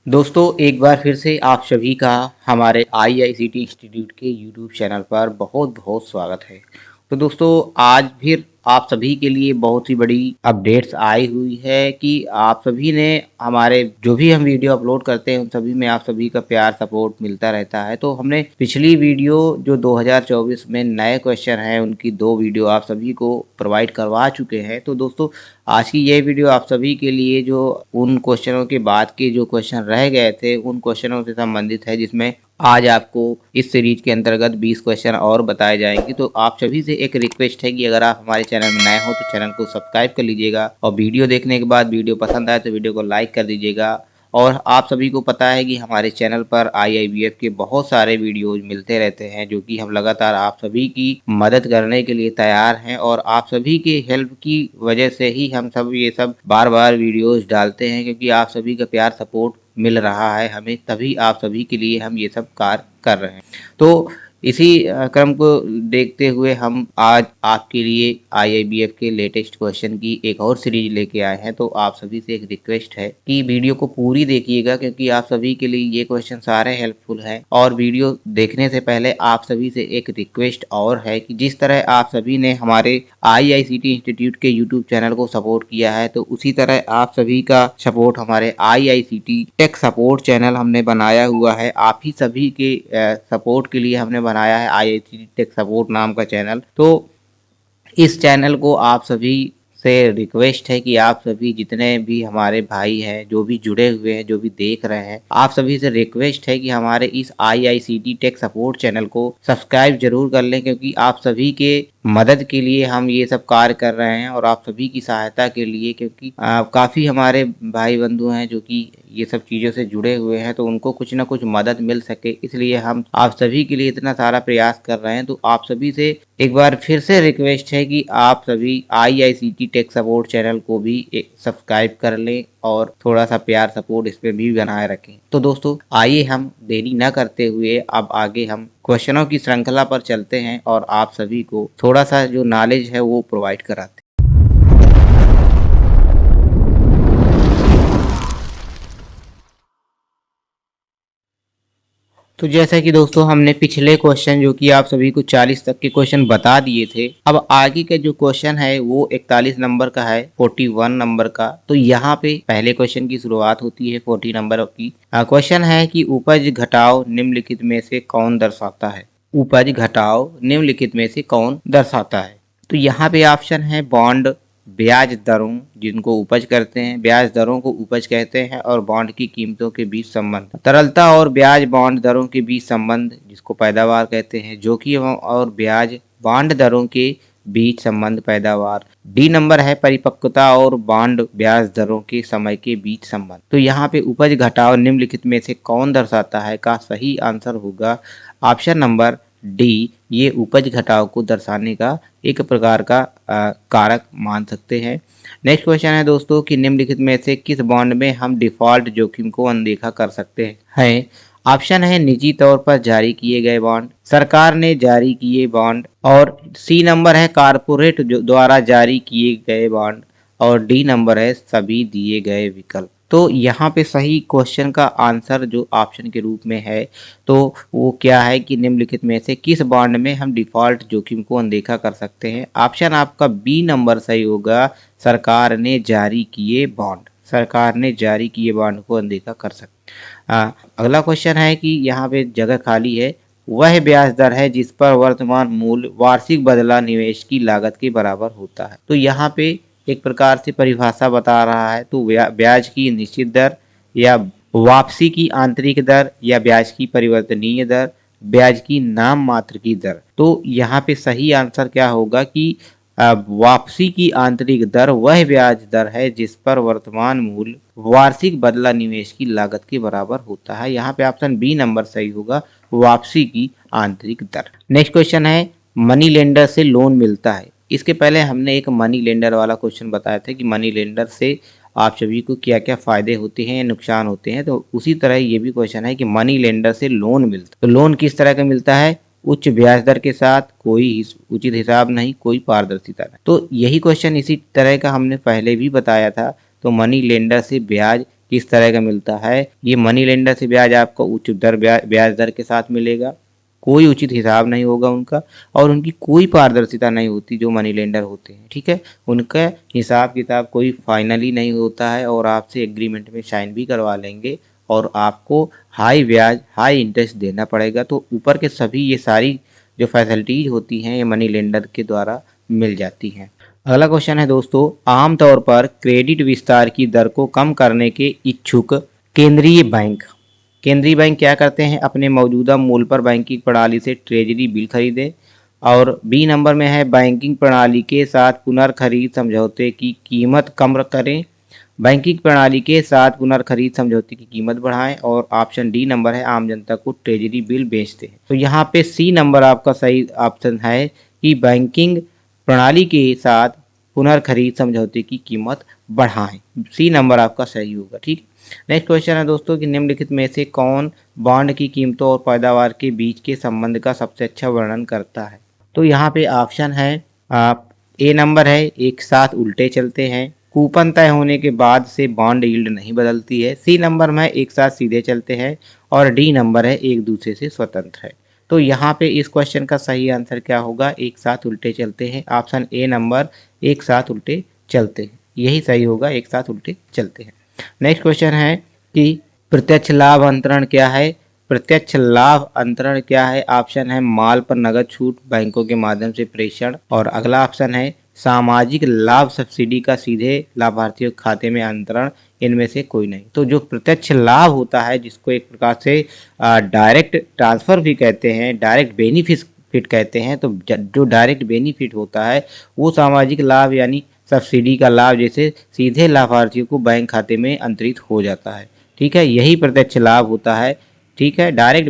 दोस्तों एक बार फिर से आप सभी का हमारे आईआईसीटी इंस्टीट्यूट के यूट्यूब चैनल पर बहुत बहुत स्वागत है। तो दोस्तों आज फिर आप सभी के लिए बहुत ही बड़ी अपडेट्स आई हुई है कि आप सभी ने हमारे जो भी हम वीडियो अपलोड करते हैं उन सभी में आप सभी का प्यार सपोर्ट मिलता रहता है। तो हमने पिछली वीडियो जो 2024 में नए क्वेश्चन हैं उनकी 2 वीडियो आप सभी को प्रोवाइड करवा चुके हैं। तो दोस्तों आज की ये वीडियो आप सभी के लिए जो उन क्वेश्चनों के बाद के जो क्वेश्चन रह गए थे उन क्वेश्चनों से संबंधित है, जिसमें आज आपको इस सीरीज के अंतर्गत 20 क्वेश्चन और बताए जाएंगे। तो आप सभी से एक रिक्वेस्ट है कि अगर आप हमारे चैनल में नए हो तो चैनल को सब्सक्राइब कर लीजिएगा और वीडियो देखने के बाद वीडियो पसंद आए तो वीडियो को लाइक कर दीजिएगा। और आप सभी को पता है कि हमारे चैनल पर आईआईबीएफ के बहुत सारे वीडियोज मिलते रहते हैं जो कि हम लगातार आप सभी की मदद करने के लिए तैयार हैं, और आप सभी के हेल्प की वजह से ही हम सब ये सब बार बार वीडियोज डालते हैं, क्योंकि आप सभी का प्यार सपोर्ट मिल रहा है हमें, तभी आप सभी के लिए हम ये सब कार्य कर रहे हैं। तो इसी क्रम को देखते हुए हम आज आपके लिए आईआईबीएफ के लेटेस्ट क्वेश्चन की एक और सीरीज लेके आए हैं। तो आप सभी से एक रिक्वेस्ट है कि वीडियो को पूरी देखिएगा, क्योंकि आप सभी के लिए ये क्वेश्चन सारे हेल्पफुल हैं। और वीडियो देखने से पहले आप सभी से एक रिक्वेस्ट और है कि जिस तरह आप सभी ने हमारे आईआईसीटी इंस्टीट्यूट के यूट्यूब चैनल को सपोर्ट किया है, तो उसी तरह आप सभी का सपोर्ट हमारे आईआईसीटी टेक सपोर्ट चैनल हमने बनाया हुआ है। आप ही सभी के सपोर्ट के लिए हमने बनाया है आईआईसीटी टेक सपोर्ट नाम का चैनल। तो इस चैनल को आप सभी से रिक्वेस्ट है कि आप सभी जितने भी हमारे भाई हैं, जो भी जुड़े हुए हैं, जो भी देख रहे हैं, आप सभी से रिक्वेस्ट है कि हमारे इस आईआईसीटी टेक सपोर्ट चैनल को सब्सक्राइब जरूर कर लें, क्योंकि आप सभी के मदद के लिए हम ये सब कार्य कर रहे हैं और आप सभी की सहायता के लिए, क्योंकि काफ़ी हमारे भाई बंधु हैं जो कि ये सब चीज़ों से जुड़े हुए हैं, तो उनको कुछ ना कुछ मदद मिल सके, इसलिए हम आप सभी के लिए इतना सारा प्रयास कर रहे हैं। तो आप सभी से एक बार फिर से रिक्वेस्ट है कि आप सभी आईआईसीटी टेक सपोर्ट चैनल को भी सब्सक्राइब कर लें और थोड़ा सा प्यार सपोर्ट इस पे भी बनाए रखें। तो दोस्तों आइए हम देरी न करते हुए अब आगे हम क्वेश्चनों की श्रृंखला पर चलते हैं और आप सभी को थोड़ा सा जो नॉलेज है वो प्रोवाइड कराते हैं। तो जैसा कि दोस्तों हमने पिछले क्वेश्चन जो कि आप सभी को 40 तक के क्वेश्चन बता दिए थे, अब आगे का जो क्वेश्चन है वो 41 नंबर का है, 41 नंबर का। तो यहाँ पे पहले क्वेश्चन की शुरुआत होती है 40 नंबर की। क्वेश्चन है कि उपज घटाव निम्नलिखित में से कौन दर्शाता है। उपज घटाव निम्नलिखित में से कौन दर्शाता है। तो यहाँ पे ऑप्शन है बॉन्ड, ब्याज दरों जिनको उपज करते हैं, ब्याज दरों को उपज कहते हैं, और बॉन्ड की कीमतों के बीच संबंध। तरलता और ब्याज बॉन्ड दरों के बीच संबंध जिसको पैदावार कहते हैं। जोखिम और ब्याज बॉन्ड दरों के बीच संबंध पैदावार। डी नंबर है परिपक्वता और बॉन्ड ब्याज दरों के समय के बीच संबंध। तो यहाँ पे उपज घटाव निम्नलिखित में से कौन दर्शाता है का सही आंसर होगा ऑप्शन नंबर डी। ये उपज घटाव को दर्शाने का एक प्रकार का कारक मान सकते हैं। नेक्स्ट क्वेश्चन है दोस्तों कि निम्नलिखित में से किस बॉन्ड में हम डिफॉल्ट जोखिम को अनदेखा कर सकते हैं। ऑप्शन है निजी तौर पर जारी किए गए बॉन्ड, सरकार ने जारी किए बॉन्ड, और सी नंबर है कारपोरेट द्वारा जारी किए गए बॉन्ड, और डी नंबर है सभी दिए गए विकल्प। तो यहाँ पे सही क्वेश्चन का आंसर जो ऑप्शन के रूप में है तो वो क्या है कि निम्नलिखित में से किस बॉन्ड में हम डिफॉल्ट जोखिम को अनदेखा कर सकते हैं। ऑप्शन आपका बी नंबर सही होगा, सरकार ने जारी किए बॉन्ड। सरकार ने जारी किए बॉन्ड को अनदेखा कर सकते। अगला क्वेश्चन है कि यहाँ पे जगह खाली है। वह ब्याज दर है जिस पर वर्तमान मूल्य वार्षिक बदला निवेश की लागत के बराबर होता है। तो यहाँ पे एक प्रकार से परिभाषा बता रहा है। तो ब्याज की निश्चित दर, या वापसी की आंतरिक दर, या ब्याज की परिवर्तनीय दर, ब्याज की नाम मात्र की दर। तो यहाँ पे सही आंसर क्या होगा कि वापसी की आंतरिक दर वह ब्याज दर है जिस पर वर्तमान मूल्य वार्षिक बदला निवेश की लागत के बराबर होता है। यहाँ पे ऑप्शन बी नंबर सही होगा, वापसी की आंतरिक दर। नेक्स्ट क्वेश्चन है मनी लेंडर से लोन मिलता है। इसके पहले हमने एक मनी लेंडर वाला क्वेश्चन बताया था कि मनी लेंडर से आप सभी को क्या क्या फायदे होते हैं या नुकसान होते हैं। तो उसी तरह ये भी क्वेश्चन है कि मनी लेंडर से लोन मिलता है। तो लोन किस तरह का मिलता है। उच्च ब्याज दर के साथ, कोई उचित हिसाब नहीं, कोई पारदर्शिता नहीं। तो यही क्वेश्चन इसी तरह का हमने पहले भी बताया था। तो मनी लेंडर से ब्याज किस तरह का मिलता है। ये मनी लेंडर से ब्याज आपको उच्च ब्याज दर के साथ मिलेगा, कोई उचित हिसाब नहीं होगा उनका, और उनकी कोई पारदर्शिता नहीं होती जो मनी लेंडर होते हैं, ठीक है। उनका हिसाब किताब कोई फाइनली नहीं होता है और आपसे एग्रीमेंट में साइन भी करवा लेंगे और आपको हाई ब्याज हाई इंटरेस्ट देना पड़ेगा। तो ऊपर के सभी ये सारी जो फैसिलिटीज होती हैं ये मनी लेंडर के द्वारा मिल जाती हैं। अगला क्वेश्चन है दोस्तों, आमतौर पर क्रेडिट विस्तार की दर को कम करने के इच्छुक केंद्रीय बैंक क्या करते हैं, अपने मौजूदा मूल्य पर बैंकिंग प्रणाली से ट्रेजरी बिल खरीदें। और बी नंबर में है, बैंकिंग प्रणाली के साथ पुनर्खरीद समझौते की कीमत कम करें। बैंकिंग प्रणाली के साथ पुनर्खरीद समझौते की कीमत बढ़ाएं। और ऑप्शन डी नंबर है, आम जनता को ट्रेजरी बिल बेचते हैं। तो यहाँ पे सी नंबर आपका सही ऑप्शन है कि बैंकिंग प्रणाली के साथ पुनर्खरीद समझौते की कीमत बढ़ाएं। सी नंबर आपका सही होगा, ठीक। नेक्स्ट क्वेश्चन है दोस्तों कि निम्नलिखित में से कौन बॉन्ड की कीमतों और पैदावार के बीच के संबंध का सबसे अच्छा वर्णन करता है। तो यहाँ पे ऑप्शन है, ए नंबर है, एक साथ उल्टे चलते हैं। कूपन तय होने के बाद से बॉन्ड यील्ड नहीं बदलती है। सी नंबर में एक साथ सीधे चलते हैं। और डी नंबर है, एक दूसरे से स्वतंत्र है। तो यहाँ पे इस क्वेश्चन का सही आंसर क्या होगा, एक साथ उल्टे चलते हैं। ऑप्शन ए नंबर, एक साथ उल्टे चलते हैं, यही सही होगा, एक साथ उल्टे चलते हैं। नेक्स्ट क्वेश्चन है कि प्रत्यक्ष लाभ अंतरण क्या है। प्रत्यक्ष लाभ अंतरण क्या है, ऑप्शन है माल पर नगद छूट, बैंकों के माध्यम से प्रेषण। और अगला ऑप्शन है सामाजिक लाभ सब्सिडी का सीधे लाभार्थियों के खाते में अंतरण, इनमें से कोई नहीं। तो जो प्रत्यक्ष लाभ होता है, जिसको एक प्रकार से डायरेक्ट ट्रांसफर भी कहते हैं, डायरेक्ट बेनिफिट कहते हैं, तो जो डायरेक्ट बेनिफिट होता है वो सामाजिक लाभ यानी सब्सिडी का लाभ जैसे सीधे लाभार्थियों को बैंक खाते में अंतरित हो जाता है, ठीक है, यही प्रत्यक्ष लाभ होता है, ठीक है। डायरेक्ट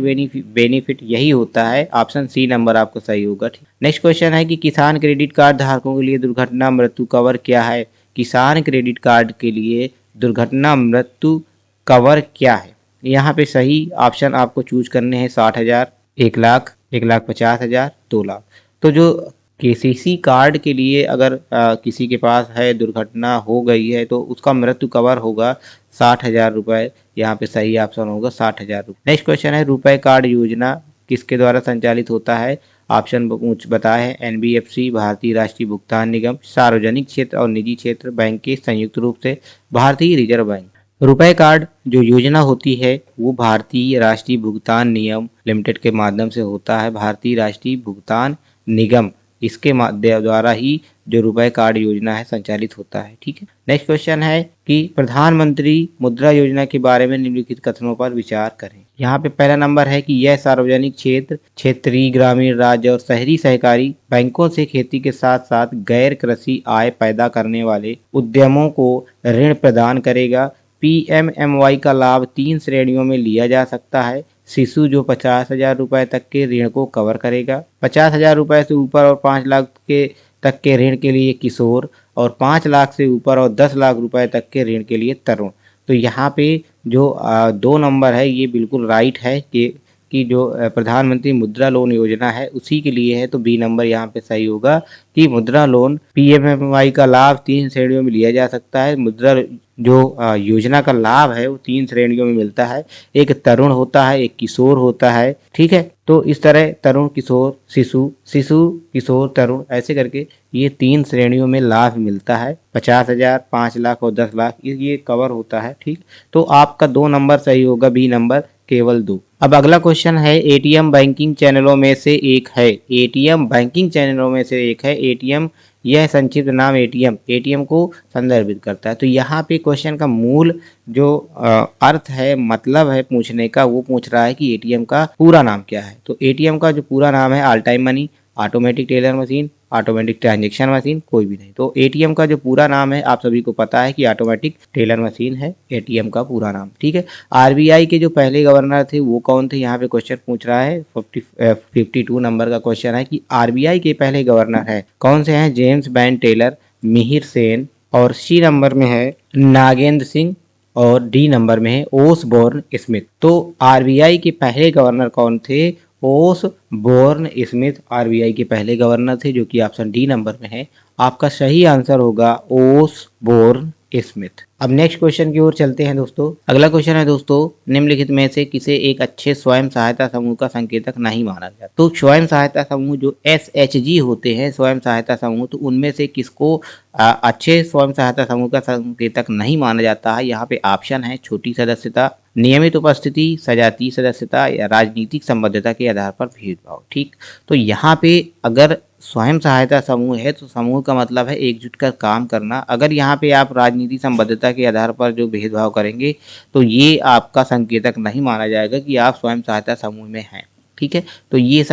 बेनिफिट यही होता है। ऑप्शन सी नंबर आपको सही होगा। नेक्स्ट क्वेश्चन है कि किसान क्रेडिट कार्ड धारकों के लिए दुर्घटना मृत्यु कवर क्या है। किसान क्रेडिट कार्ड के लिए दुर्घटना मृत्यु कवर क्या है। यहाँ पे सही ऑप्शन आपको चूज करने हैं 60,000, 1,00,000, 1,50,000, 2,00,000। तो जो केसीसी कार्ड के लिए अगर किसी के पास है, दुर्घटना हो गई है, तो उसका मृत्यु कवर होगा 60,000 रुपये। यहाँ पे सही ऑप्शन होगा 60,000 रुपये। नेक्स्ट क्वेश्चन है, रुपए कार्ड योजना किसके द्वारा संचालित होता है। ऑप्शन बताए हैं एनबीएफसी, भारतीय राष्ट्रीय भुगतान निगम, सार्वजनिक क्षेत्र और निजी क्षेत्र बैंक के संयुक्त रूप से, भारतीय रिजर्व बैंक। रुपए कार्ड जो योजना होती है वो भारतीय राष्ट्रीय भुगतान निगम लिमिटेड के माध्यम से होता है। भारतीय राष्ट्रीय भुगतान निगम इसके द्वारा ही जो रुपए कार्ड योजना है संचालित होता है, ठीक है। नेक्स्ट क्वेश्चन है कि प्रधानमंत्री मुद्रा योजना के बारे में निम्नलिखित कथनों पर विचार करें। यहाँ पे पहला नंबर है कि यह सार्वजनिक क्षेत्र, क्षेत्रीय, ग्रामीण, राज्य और शहरी सहकारी बैंकों से खेती के साथ साथ गैर कृषि आय पैदा करने वाले उद्यमों को ऋण प्रदान करेगा। पीएमएमवाई का लाभ 3 श्रेणियों में लिया जा सकता है। शिशु जो 50,000 रुपए तक के ऋण को कवर करेगा, 50,000 रुपए से ऊपर और 5 लाख के तक के ऋण के लिए किशोर, और 5 लाख से ऊपर और 10 लाख रुपए तक के ऋण के लिए तरुण। तो यहाँ पे जो 2 नंबर है ये बिल्कुल राइट है कि जो प्रधानमंत्री मुद्रा लोन योजना है उसी के लिए है। तो बी नंबर यहाँ पे सही होगा कि मुद्रा लोन पीएमएमवाई का लाभ 3 श्रेणियों में लिया जा सकता है। मुद्रा जो योजना का लाभ है वो 3 श्रेणियों में मिलता है, एक तरुण होता है, एक किशोर होता है, ठीक है। तो इस तरह तरुण, किशोर, शिशु, किशोर, तरुण, ऐसे करके ये 3 श्रेणियों में लाभ मिलता है। 50,000, 5 लाख और 10 लाख ये कवर होता है, ठीक। तो आपका 2 नंबर सही होगा, बी नंबर केवल 2। अब अगला क्वेश्चन है, एटीएम बैंकिंग चैनलों में से एक है। एटीएम बैंकिंग चैनलों में से एक है। एटीएम यह संक्षिप्त नाम एटीएम को संदर्भित करता है। तो यहाँ पे क्वेश्चन का मूल जो अर्थ है, मतलब है पूछने का, वो पूछ रहा है कि एटीएम का पूरा नाम क्या है। तो एटीएम का जो पूरा नाम है all time money, automatic teller machine, automatic transaction machine, कोई भी नहीं। तो एटीएम का जो पूरा नाम है आप सभी को पता है कि ऑटोमेटिक टेलर मशीन है एटीएम का पूरा नाम, ठीक है। आरबीआई के जो पहले गवर्नर थे वो कौन थे, यहाँ पे क्वेश्चन पूछ रहा है। 52 नंबर का क्वेश्चन है कि आरबीआई के पहले गवर्नर है कौन से हैं। James Ben Taylor, Mihir Sen, और सी नंबर में है नागेंद्र सिंह, और डी नंबर में है ओसबोर्न स्मिथ। तो आरबीआई के पहले गवर्नर कौन थे, ओसबोर्न स्मिथ आरबीआई के पहले गवर्नर थे, जो कि ऑप्शन डी नंबर में है। आपका सही आंसर होगा ओसबोर्न स्मिथ। अब नेक्स्ट क्वेश्चन की ओर चलते हैं दोस्तों। अगला क्वेश्चन है दोस्तों, निम्नलिखित में से किसे एक अच्छे स्वयं सहायता समूह का संकेतक नहीं माना गया? तो स्वयं सहायता समूह जो SHG होते हैं स्वयं सहायता समूह, तो उनमें से किसको अच्छे स्वयं सहायता समूह का संकेतक नहीं माना जाता है? यहाँ पे ऑप्शन है छोटी सदस्यता, नियमित उपस्थिति, सजातीय सदस्यता या राजनीतिक संबद्धता के आधार पर भेदभाव। ठीक, तो यहाँ पे अगर स्वयं सहायता समूह है तो समूह का मतलब है एकजुट कर काम करना। अगर यहाँ पे आप राजनीतिक संबद्धता के आधार पर जो भेदभाव करेंगे तो ये आपका संकेतक नहीं माना जाएगा कि आप स्वयं सहायता समूह में हैं। ठीक है, तो ये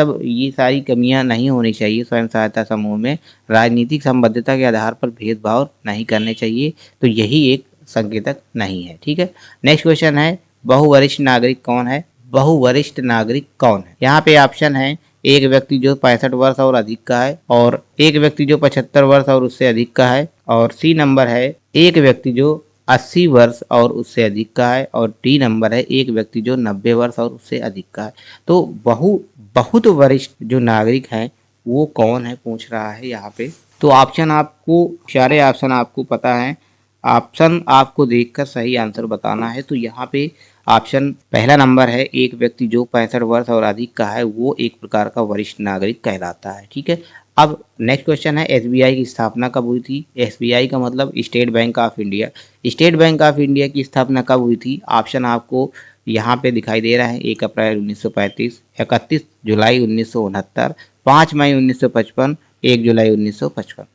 सारी कमियां नहीं होनी चाहिए स्वयं सहायता समूह में। राजनीतिक संबद्धता के आधार पर भेदभाव नहीं करने चाहिए, तो यही एक संकेतक नहीं है। ठीक है, नेक्स्ट क्वेश्चन है, बहुवरिष्ठ नागरिक कौन है? बहुवरिष्ठ नागरिक कौन है? यहाँ पे ऑप्शन है एक व्यक्ति जो 65 वर्ष और अधिक का है, और एक व्यक्ति जो 75 वर्ष और उससे अधिक का है, और सी नंबर है एक व्यक्ति जो 80 वर्ष और उससे अधिक का है, और डी नंबर है एक व्यक्ति जो 90 वर्ष और उससे अधिक का है। तो बहुत वरिष्ठ जो नागरिक हैं वो कौन है पूछ रहा है यहाँ पे। तो ऑप्शन आपको, सारे ऑप्शन आपको पता है, ऑप्शन आपको देखकर सही आंसर बताना है। तो यहाँ पे ऑप्शन पहला नंबर है एक व्यक्ति जो 65 वर्ष और अधिक का है, वो एक प्रकार का वरिष्ठ नागरिक कहलाता है। ठीक है, अब नेक्स्ट क्वेश्चन है, SBI की स्थापना कब हुई थी? SBI का मतलब state bank of India. State bank of India की स्थापना कब हुई थी? ऑप्शन आपको यहाँ पे दिखाई दे रहा है 1 अप्रैल 1935, 31 जुलाई 1969, 5 मई 1955, 1 जुलाई 1955।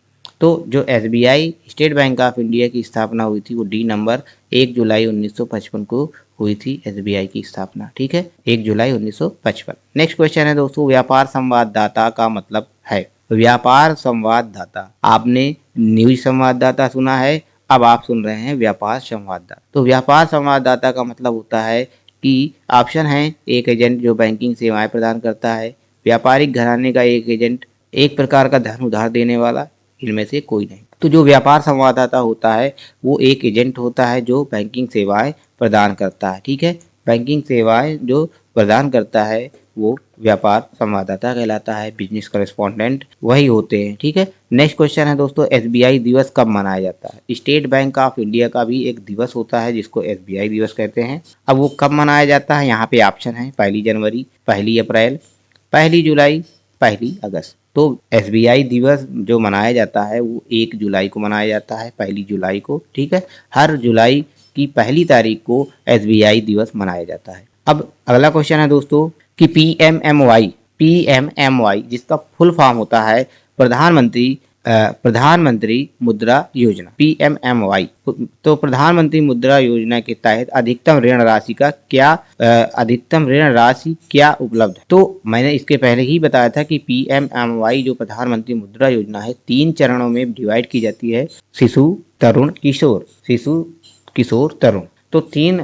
तो जो SBI state bank of India की स्थापना हुई थी वो डी नंबर 1 जुलाई 1955 को हुई थी SBI की स्थापना। ठीक है, 1 जुलाई 1955। नेक्स्ट क्वेश्चन है दोस्तों, व्यापार संवाददाता का मतलब है? व्यापार संवाददाता, आपने न्यूज संवाददाता सुना है, अब आप सुन रहे हैं व्यापार संवाददाता। तो व्यापार संवाददाता का मतलब होता है कि ऑप्शन है एक एजेंट जो बैंकिंग सेवाएं प्रदान करता है, व्यापारिक घराने का एक एजेंट, एक प्रकार का धन उधार देने वाला, इनमें से कोई नहीं। तो जो व्यापार संवाददाता होता है वो एक एजेंट होता है जो बैंकिंग सेवाएं प्रदान करता है। ठीक है, बैंकिंग सेवाएं जो प्रदान करता है वो व्यापार संवाददाता कहलाता है, बिजनेस करेस्पॉन्डेंट वही होते हैं। ठीक है, नेक्स्ट क्वेश्चन है दोस्तों, SBI दिवस कब मनाया जाता है? स्टेट बैंक ऑफ इंडिया का भी एक दिवस होता है जिसको SBI दिवस कहते हैं। अब वो कब मनाया जाता है? यहाँ पे ऑप्शन है 1 जनवरी, 1 अप्रैल, 1 जुलाई, 1 अगस्त। तो SBI दिवस जो मनाया जाता है वो 1 जुलाई को मनाया जाता है, 1 जुलाई को। ठीक है, हर जुलाई की पहली तारीख को SBI दिवस मनाया जाता है। अब अगला क्वेश्चन है दोस्तों कि PMMY जिसका फुल फॉर्म होता है प्रधानमंत्री मुद्रा योजना, PMMY। तो प्रधानमंत्री मुद्रा योजना के तहत अधिकतम ऋण राशि क्या उपलब्ध है? तो मैंने इसके पहले ही बताया था कि PMMY जो प्रधानमंत्री मुद्रा योजना है 3 चरणों में डिवाइड की जाती है, शिशु, तरुण, किशोर, शिशु, किशोर, तरुण। तो 3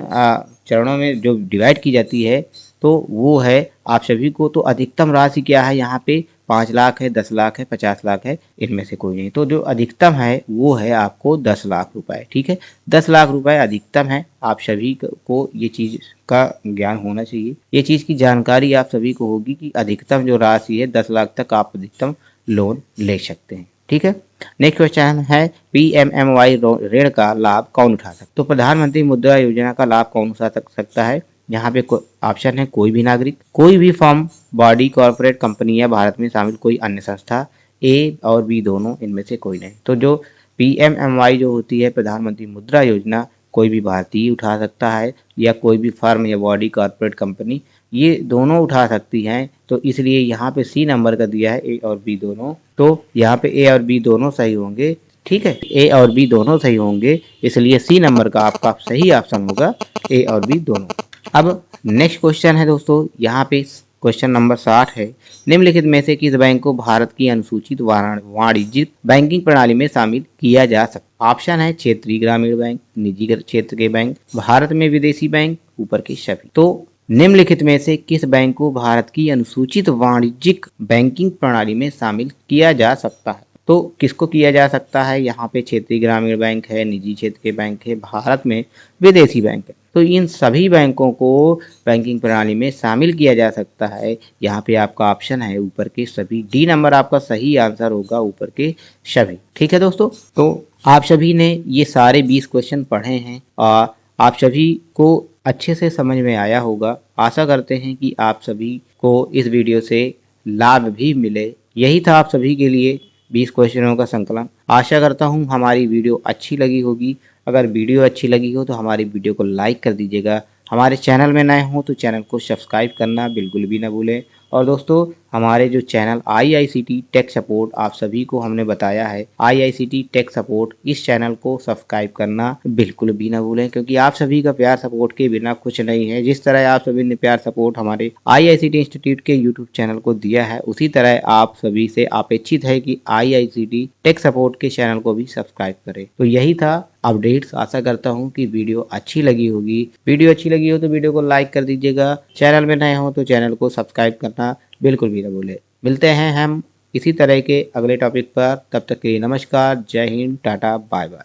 चरणों में जो डिवाइड की जाती है तो वो है आप सभी को। तो अधिकतम राशि क्या है यहाँ पे? 5 लाख है, 10 लाख है, 50 लाख है, इनमें से कोई नहीं। तो जो अधिकतम है वो है आपको 10 लाख रुपए। ठीक है, 10 लाख रुपए अधिकतम है। आप सभी को ये चीज का ज्ञान होना चाहिए, ये चीज की जानकारी आप सभी को होगी कि अधिकतम जो राशि है 10 लाख तक आप अधिकतम लोन ले सकते हैं। ठीक है, नेक्स्ट क्वेश्चन है PMMY ऋण का लाभ कौन उठा सकता है? तो प्रधानमंत्री मुद्रा योजना का लाभ कौन उठा सकता है? यहाँ पे ऑप्शन है कोई भी नागरिक, कोई भी फर्म, बॉडी, कॉर्पोरेट, कंपनी या भारत में शामिल कोई अन्य संस्था, A और B दोनों, इनमें से कोई नहीं। तो जो PMMY जो होती है प्रधानमंत्री मुद्रा योजना, कोई भी भारतीय उठा सकता है या कोई भी फर्म या बॉडी, कॉर्पोरेट, कंपनी, ये दोनों उठा सकती हैं। तो इसलिए यहाँ पे सी नंबर का दिया है A और B दोनों। तो यहाँ पे A और B दोनों सही होंगे। ठीक है, A और B दोनों सही होंगे, इसलिए सी नंबर का आपका सही ऑप्शन होगा A और B दोनों। अब नेक्स्ट क्वेश्चन है दोस्तों, यहाँ पे क्वेश्चन नंबर 60 है, निम्नलिखित में से किस बैंक को भारत की अनुसूचित वाणिज्यिक बैंकिंग प्रणाली में शामिल किया जा सकता? ऑप्शन है क्षेत्रीय ग्रामीण बैंक, निजी क्षेत्र के बैंक, भारत में विदेशी बैंक, ऊपर के सभी। तो निम्नलिखित में से किस बैंक को भारत की अनुसूचित वाणिज्यिक बैंकिंग प्रणाली में शामिल किया जा सकता है? तो किसको किया जा सकता है, यहाँ पे क्षेत्रीय ग्रामीण बैंक है, निजी क्षेत्र के बैंक है, भारत में विदेशी बैंक है। तो इन सभी बैंकों को बैंकिंग प्रणाली में शामिल किया जा सकता है। यहाँ पे आपका ऑप्शन है ऊपर के सभी, डी नंबर आपका सही आंसर होगा, ऊपर के सभी। ठीक है दोस्तों, तो आप सभी ने ये सारे 20 क्वेश्चन पढ़े हैं और आप सभी को अच्छे से समझ में आया होगा। आशा करते हैं कि आप सभी को इस वीडियो से लाभ भी मिले। यही था आप सभी के लिए 20 क्वेश्चनों का संकलन। आशा करता हूँ हमारी वीडियो अच्छी लगी होगी। अगर वीडियो अच्छी लगी हो तो हमारी वीडियो को लाइक कर दीजिएगा। हमारे चैनल में नए हो तो चैनल को सब्सक्राइब करना बिल्कुल भी ना भूलें। और दोस्तों, हमारे जो चैनल IICT टेक सपोर्ट आप सभी को हमने बताया है, IICT टेक सपोर्ट, इस चैनल को सब्सक्राइब करना बिल्कुल भी ना भूलें, क्योंकि आप सभी का प्यार सपोर्ट के बिना कुछ नहीं है। जिस तरह आप सभी ने प्यार सपोर्ट हमारे IICT इंस्टीट्यूट के यूट्यूब चैनल को दिया है, उसी तरह आप सभी से अपेक्षित है कि IICT टेक सपोर्ट के चैनल को भी सब्सक्राइब करें। तो यही था अपडेट्स। आशा करता हूँ कि वीडियो अच्छी लगी होगी। वीडियो अच्छी लगी हो तो वीडियो को लाइक कर दीजिएगा। चैनल में नए हो तो चैनल को सब्सक्राइब करना बिल्कुल भी ना भूले। मिलते हैं हम इसी तरह के अगले टॉपिक पर। तब तक के लिए नमस्कार, जय हिंद, टाटा, बाय बाय।